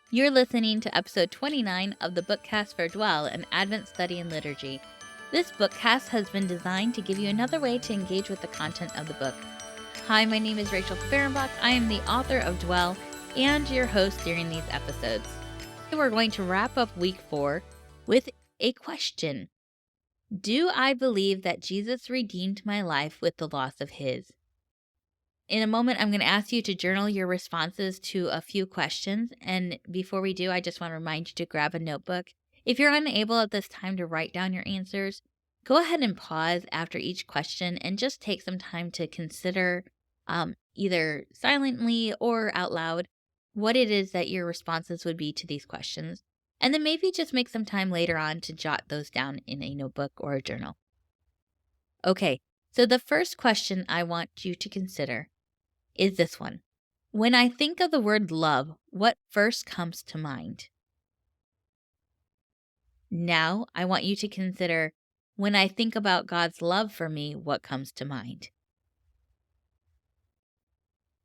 You're listening to episode 29 of the Bookcast for Dwell, an Advent study in liturgy. This bookcast has been designed to give you another way to engage with the content of the book. Hi, my name is Rachel Fehrenbach. I am the author of Dwell and your host during these episodes. We're going to wrap up week 4 with a question. Do I believe that Jesus redeemed my life with the loss of his? In a moment, I'm going to ask you to journal your responses to a few questions. And before we do, I just want to remind you to grab a notebook. If you're unable at this time to write down your answers, go ahead and pause after each question and just take some time to consider, either silently or out loud, what it is that your responses would be to these questions. And then maybe just make some time later on to jot those down in a notebook or a journal. Okay, so the first question I want you to consider is this one. When I think of the word love, what first comes to mind? Now, I want you to consider, when I think about God's love for me, what comes to mind?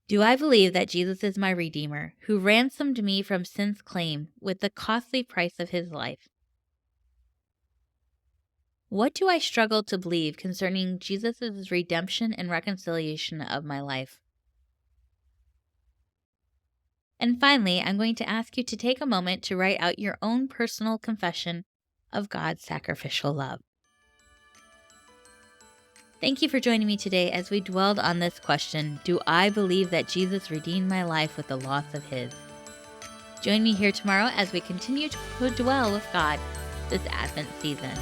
Do I believe that Jesus is my Redeemer, who ransomed me from sin's claim with the costly price of his life? What do I struggle to believe concerning Jesus' redemption and reconciliation of my life? And finally, I'm going to ask you to take a moment to write out your own personal confession of God's sacrificial love. Thank you for joining me today as we dwelled on this question, do I believe that Jesus redeemed my life with the loss of his? Join me here tomorrow as we continue to dwell with God this Advent season.